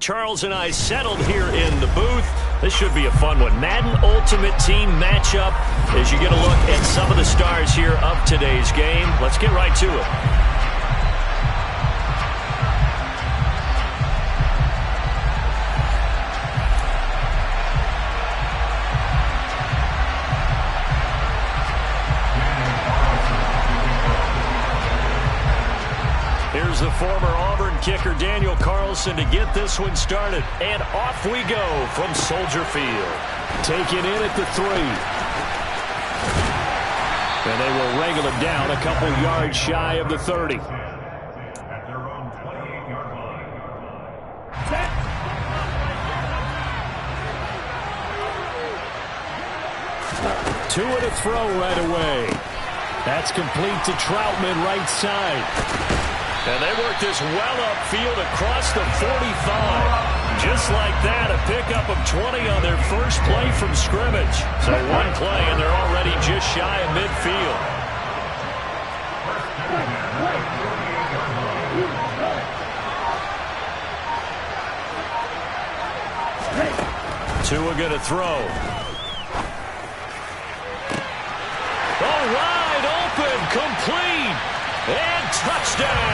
Charles and I settled here in the booth. This should be a fun one. Madden Ultimate Team matchup as you get a look at some of the stars here of today's game. Let's get right to it. Here's the former Auburn kicker Daniel Carlson to get this one started. And off we go from Soldier Field. Taken in at the 3. And they will wrangle him down a couple yards shy of the 30. Two and a throw right away. That's complete to Troutman right side. And they work this well upfield across the 45. Just like that, a pickup of 20 on their first play from scrimmage. So one play, and they're already just shy of midfield. Tua going to throw. Oh, wide open, complete. And touchdown!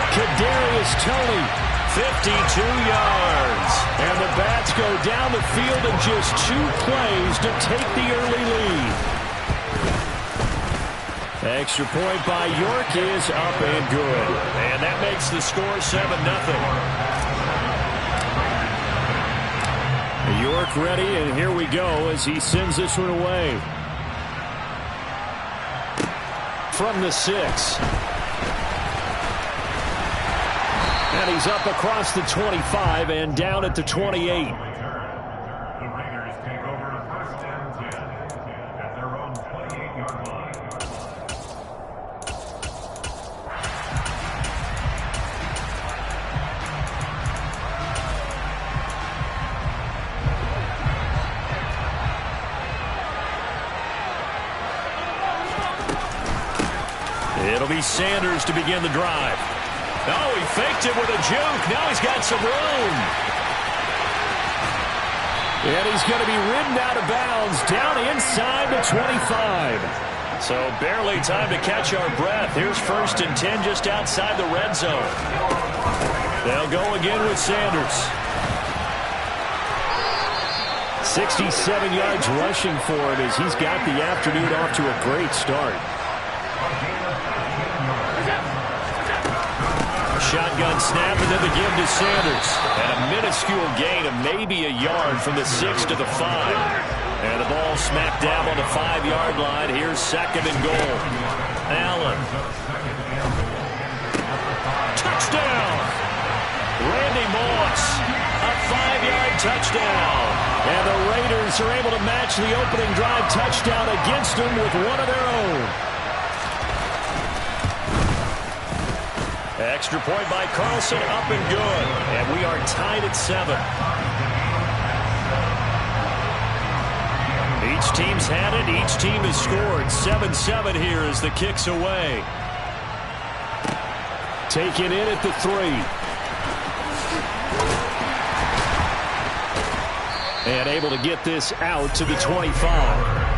Kadarius Toney, 52 yards. And the Bats go down the field in just 2 plays to take the early lead. Extra point by York is up and good. And that makes the score 7-0. York ready, and here we go as he sends this one away. From the 6. And he's up across the 25 and down at the 28. It'll be Sanders to begin the drive. Oh, he faked it with a juke. Now he's got some room. And he's going to be ridden out of bounds down inside the 25. So barely time to catch our breath. Here's 1st and 10 just outside the red zone. They'll go again with Sanders. 67 yards rushing for him as he's got the afternoon off to a great start. Shotgun snap and then the give to Sanders. And a minuscule gain of maybe a yard from the 6 to the 5. And the ball smacked down on the 5-yard line. Here's 2nd and goal. Allen. Touchdown! Randy Moss. A 5-yard touchdown. And the Raiders are able to match the opening drive touchdown against them with one of their own. Extra point by Carlson, up and good. And we are tied at 7. Each team's had it. Each team has scored. 7-7 here as the kick's away. Taken in at the 3. And able to get this out to the 25.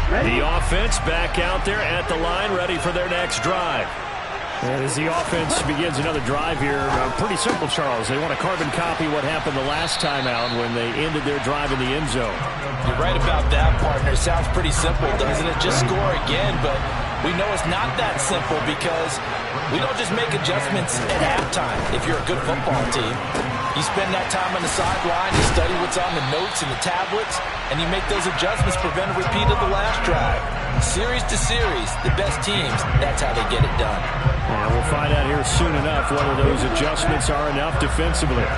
The offense back out there at the line, ready for their next drive. And as the offense begins another drive here, pretty simple, Charles. They want to carbon copy what happened the last time out when they ended their drive in the end zone. You're right about that, partner. Sounds pretty simple, doesn't it? Just score again, but we know it's not that simple because we don't just make adjustments at halftime if you're a good football team. You spend that time on the sideline, you study what's on the notes and the tablets, and you make those adjustments, prevent a repeat of the last drive. Series to series, the best teams, that's how they get it done. And we'll find out here soon enough whether those adjustments are enough defensively.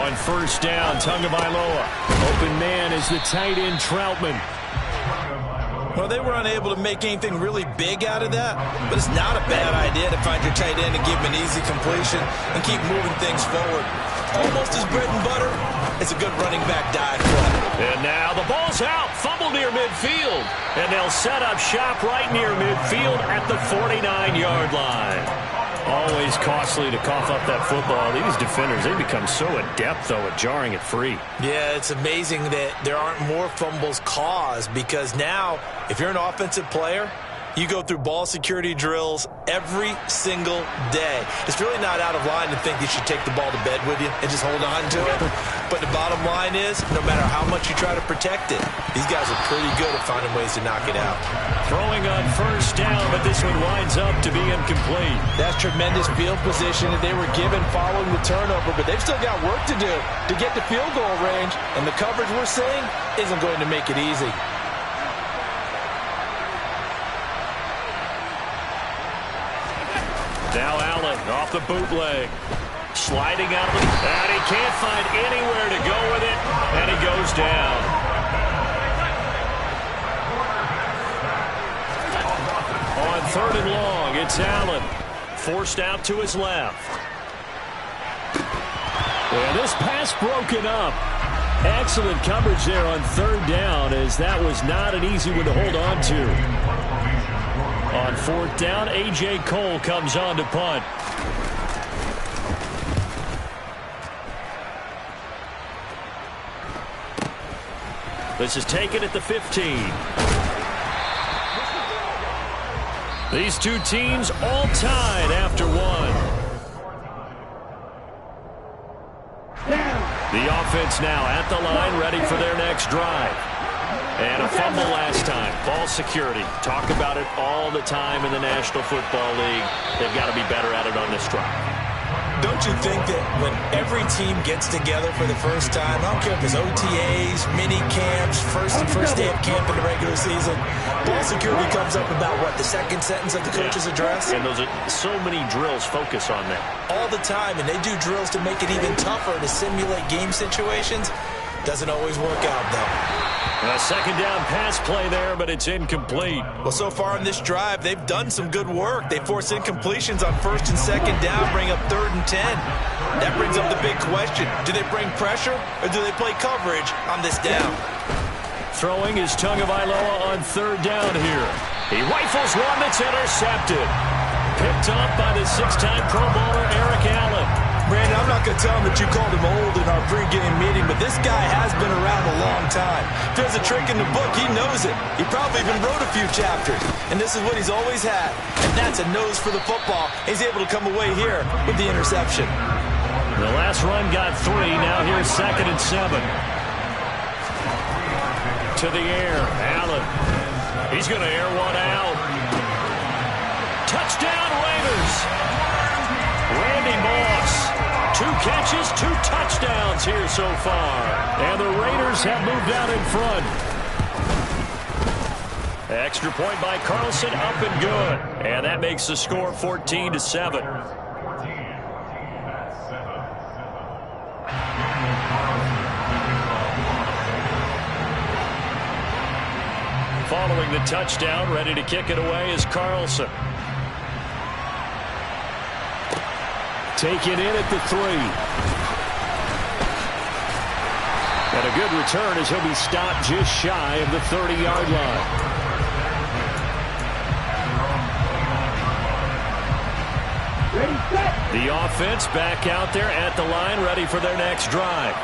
On 1st down, Tagovailoa. Open man is the tight end Troutman. Well, they were unable to make anything really big out of that, but it's not a bad idea to find your tight end and give him an easy completion and keep moving things forward. almost his bread and butter, it's a good running back dive play. And now the ball's out. Fumble near midfield. And they'll set up shop right near midfield at the 49-yard line. Always costly to cough up that football. These defenders, they become so adept, though, at jarring it free. Yeah, it's amazing that there aren't more fumbles caused, because now, if you're an offensive player, you go through ball security drills every single day. It's really not out of line to think you should take the ball to bed with you and just hold on to it. But the bottom line is, no matter how much you try to protect it, these guys are pretty good at finding ways to knock it out. Throwing on first down, but this one winds up to be incomplete. That's tremendous field position that they were given following the turnover, but they've still got work to do to get to field goal range, and the coverage we're seeing isn't going to make it easy. Now Allen off the bootleg. Sliding out, and he can't find anywhere to go with it, and he goes down. On 3rd and long, it's Allen. Forced out to his left. And this pass broken up. Excellent coverage there on 3rd down, as that was not an easy one to hold on to. On 4th down, A.J. Cole comes on to punt. This is taken at the 15. These two teams all tied after one. The offense now at the line, ready for their next drive. And a fumble last time. Ball security. Talk about it all the time in the National Football League. They've got to be better at it on this drive. Don't you think that when every team gets together for the first time, I don't care if it's OTAs, mini camps, first day of camp in the regular season, ball security comes up about, what, the second sentence of the coach's address? And those are so many drills focus on that. All the time, and they do drills to make it even tougher to simulate game situations. Doesn't always work out, though. A second down pass play there, but it's incomplete. Well, so far in this drive, they've done some good work. They force incompletions on 1st and 2nd down, bring up 3rd and 10. That brings up the big question. Do they bring pressure, or do they play coverage on this down? Throwing is Tagovailoa on 3rd down here. He rifles one that's intercepted. Picked up by the 6-time Pro Bowler Eric Allen. Brandon, I'm not going to tell him that you called him old in our pregame meeting, but this guy has been around a long time. If there's a trick in the book, he knows it. He probably even wrote a few chapters, and this is what he's always had, and that's a nose for the football. He's able to come away here with the interception. The last run got 3. Now here's 2nd and 7. To the air, Allen. He's going to air one out. Touchdown, Raiders. Randy Moss. 2 catches, 2 touchdowns here so far. And the Raiders have moved out in front. Extra point by Carlson, up and good. And that makes the score 14-7. Following the touchdown, ready to kick it away is Carlson. Taken in at the 3. And a good return as he'll be stopped just shy of the 30-yard line. The offense back out there at the line, ready for their next drive.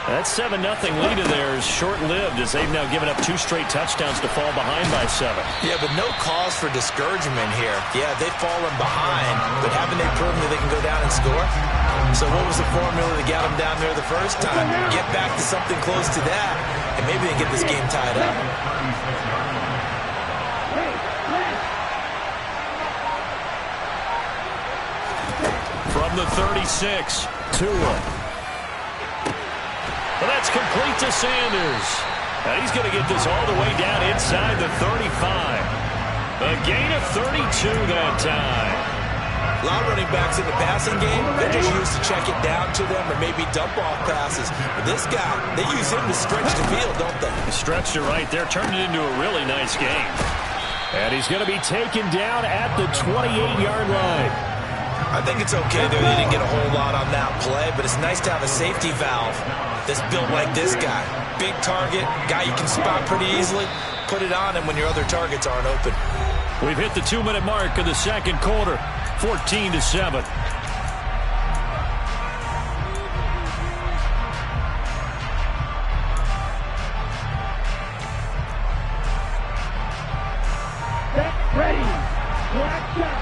That 7-0 lead of theirs short-lived, as they've now given up 2 straight touchdowns to fall behind by 7. Yeah, but no cause for discouragement here. Yeah, they've fallen behind, but haven't they proven that they can go down and score? So what was the formula that got them down there the first time? Get back to something close to that, and maybe they get this game tied up. From the 36, Tua. Well, that's complete to Sanders. And he's going to get this all the way down inside the 35. A gain of 32 that time. A lot of running backs in the passing game, they're just used to check it down to them or maybe dump off passes. But this guy, they use him to stretch the field, don't they? He stretched it right there, turned it into a really nice game. And he's going to be taken down at the 28-yard line. I think it's okay there. They didn't get a whole lot on that play, but it's nice to have a safety valve that's built like this guy. Big target, guy you can spot pretty easily. Put it on him when your other targets aren't open. We've hit the 2-minute mark of the second quarter, 14-7. Ready. Black shot.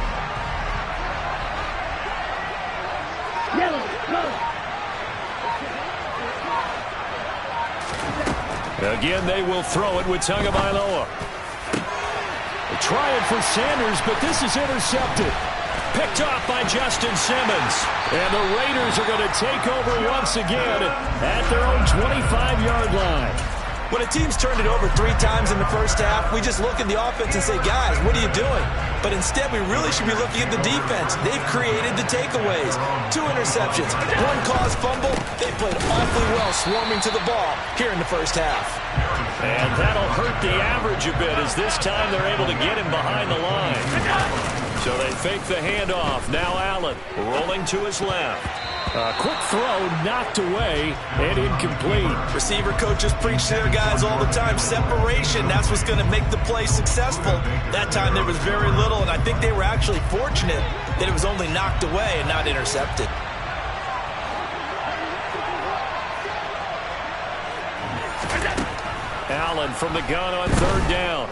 Yellow, go. Again, they will throw it with Tagovailoa. Try it for Sanders, but this is intercepted. Picked off by Justin Simmons. And the Raiders are going to take over once again at their own 25-yard line. When a team's turned it over 3 times in the first half, we just look at the offense and say, guys, what are you doing? But instead, we really should be looking at the defense. They've created the takeaways. 2 interceptions, 1 caused fumble. They played awfully well swarming to the ball here in the first half. And that'll hurt the average a bit as this time they're able to get him behind the line. So they fake the handoff. Now Allen rolling to his left. A quick throw knocked away and incomplete. Receiver coaches preach to their guys all the time. Separation, that's what's going to make the play successful. That time there was very little, and I think they were actually fortunate that it was only knocked away and not intercepted. Allen from the gun on 3rd down.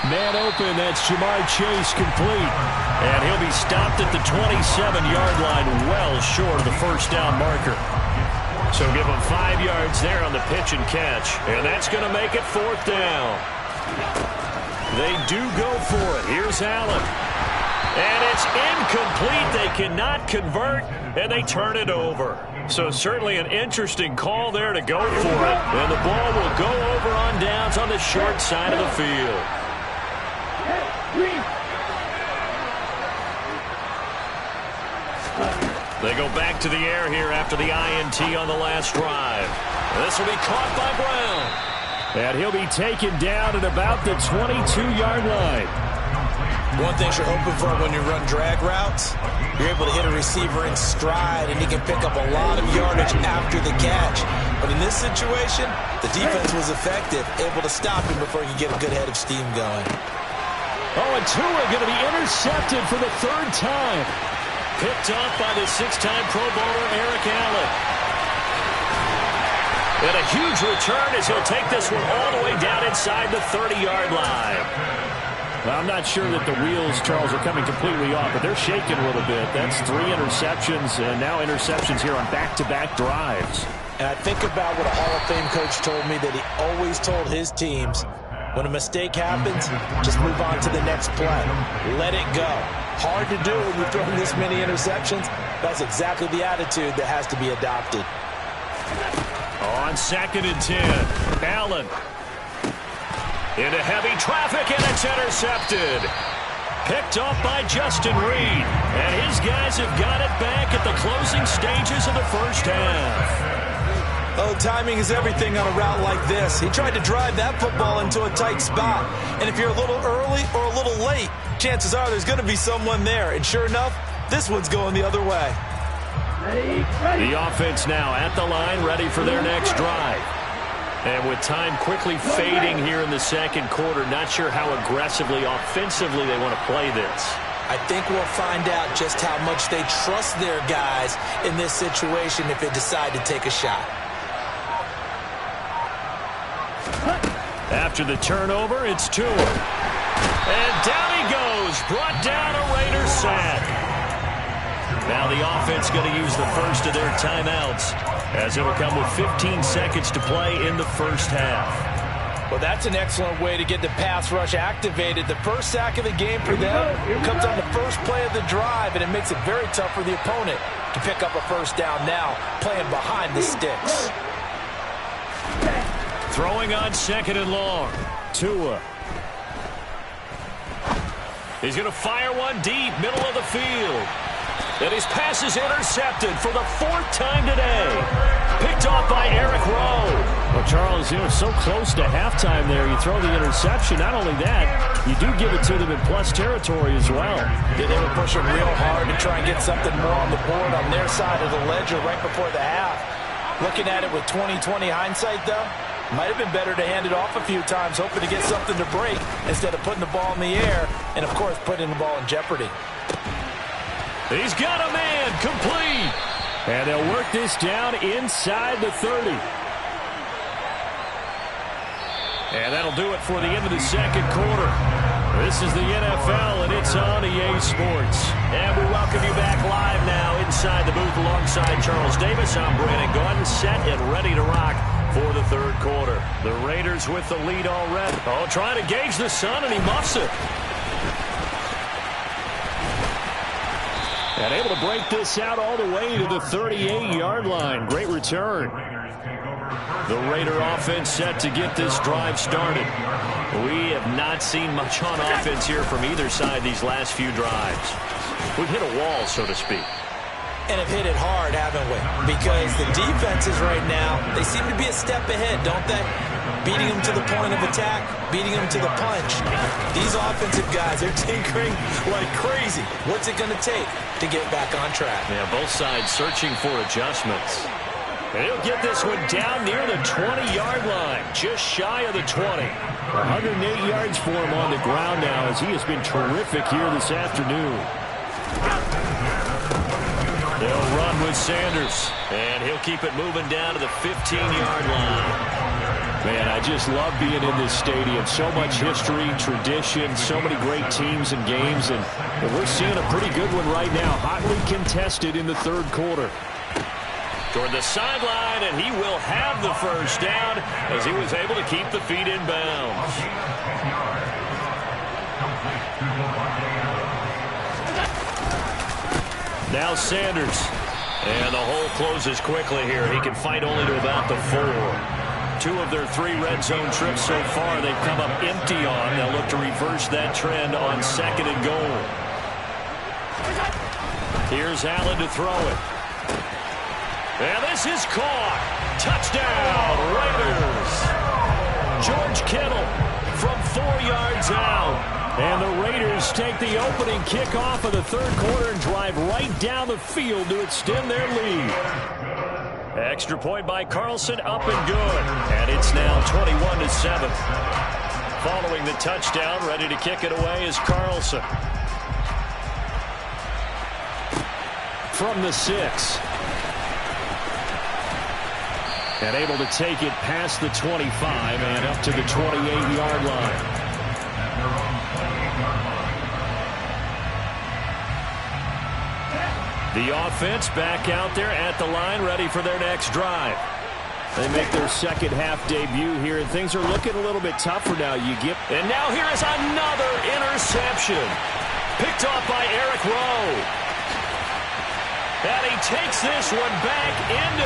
Man open, that's Jamar Chase complete. And he'll be stopped at the 27-yard line, well short of the first down marker. So give him 5 yards there on the pitch and catch. And that's going to make it 4th down. They do go for it. Here's Allen. And it's incomplete. They cannot convert, and they turn it over. So certainly an interesting call there to go for it. And the ball will go over on downs on the short side of the field. They go back to the air here after the INT on the last drive. This will be caught by Brown. And he'll be taken down at about the 22-yard line. One thing you're hoping for when you run drag routes, you're able to hit a receiver in stride, and he can pick up a lot of yardage after the catch. But in this situation, the defense was effective, able to stop him before he could get a good head of steam going. Oh, and Tua going to be intercepted for the 3rd time. Picked off by the 6-time Pro Bowler Eric Allen. And a huge return as he'll take this one all the way down inside the 30-yard line. Well, I'm not sure that the wheels, Charles, are coming completely off, but they're shaking a little bit. That's 3 interceptions, and now interceptions here on back-to-back drives. And I think about what a Hall of Fame coach told me that he always told his teams, when a mistake happens, just move on to the next play. Let it go. Hard to do when you're throwing this many interceptions. That's exactly the attitude that has to be adopted. On 2nd and 10, Allen. Into heavy traffic, and it's intercepted. Picked off by Justin Reed. And his guys have got it back at the closing stages of the first half. Oh, timing is everything on a route like this. He tried to drive that football into a tight spot. And if you're a little early or a little late, chances are there's going to be someone there. And sure enough, this one's going the other way. Ready. The offense now at the line, ready for their next drive. And with time quickly fading here in the second quarter, not sure how aggressively, offensively they want to play this. I think we'll find out just how much they trust their guys in this situation if they decide to take a shot. After the turnover, it's Tua. And down he goes, brought down a Raider sack. Now the offense going to use the first of their timeouts, as it'll come with 15 seconds to play in the first half. Well, that's an excellent way to get the pass rush activated. The first sack of the game for them comes on the first play of the drive, and it makes it very tough for the opponent to pick up a first down now, playing behind the sticks. Throwing on 2nd and long. Tua. He's going to fire one deep, middle of the field. And his pass is intercepted for the 4th time today. Picked off by Eric Rowe. Well, Charles, so close to halftime there. You throw the interception. Not only that, you do give it to them in plus territory as well. Yeah, they were pushing real hard to try and get something more on the board on their side of the ledger right before the half. Looking at it with 20/20 hindsight, though, might have been better to hand it off a few times, hoping to get something to break instead of putting the ball in the air and, of course, putting the ball in jeopardy. He's got a man complete. And they'll work this down inside the 30. And that'll do it for the end of the second quarter. This is the NFL, and it's on EA Sports. And we welcome you back live now inside the booth alongside Charles Davis. I'm Brandon Gordon, set and ready to rock for the third quarter. The Raiders with the lead already. Oh, trying to gauge the sun, and he muffs it. And able to break this out all the way to the 38-yard line. Great return. The Raider offense set to get this drive started. We have not seen much on offense here from either side these last few drives. We've hit a wall, so to speak. And have hit it hard, haven't we? Because the defenses right now, they seem to be a step ahead, don't they? Beating them to the point of attack, beating them to the punch. These offensive guys, they're tinkering like crazy. What's it going to take to get back on track? Yeah, both sides searching for adjustments. And he'll get this one down near the 20-yard line, just shy of the 20. 108 yards for him on the ground now as he has been terrific here this afternoon. They'll run with Sanders, and he'll keep it moving down to the 15-yard line. Man, I just love being in this stadium. So much history, tradition, so many great teams and games, and we're seeing a pretty good one right now, hotly contested in the third quarter. Toward the sideline, and he will have the first down as he was able to keep the feet in bounds. Now Sanders. And the hole closes quickly here. He can fight only to about the 4. 2 of their 3 red zone trips so far they've come up empty on. They'll look to reverse that trend on second and goal. Here's Allen to throw it. And this is caught. Touchdown, Raiders. George Kittle from 4 yards out. And the Raiders take the opening kickoff of the third quarter and drive right down the field to extend their lead. Extra point by Carlson, up and good. And it's now 21-7. Following the touchdown, ready to kick it away is Carlson. From the 6. And able to take it past the 25 and up to the 28-yard line. The offense back out there at the line, ready for their next drive. They make their second half debut here, and things are looking a little bit tougher now. And now here is another interception. Picked off by Eric Rowe. And he takes this one back into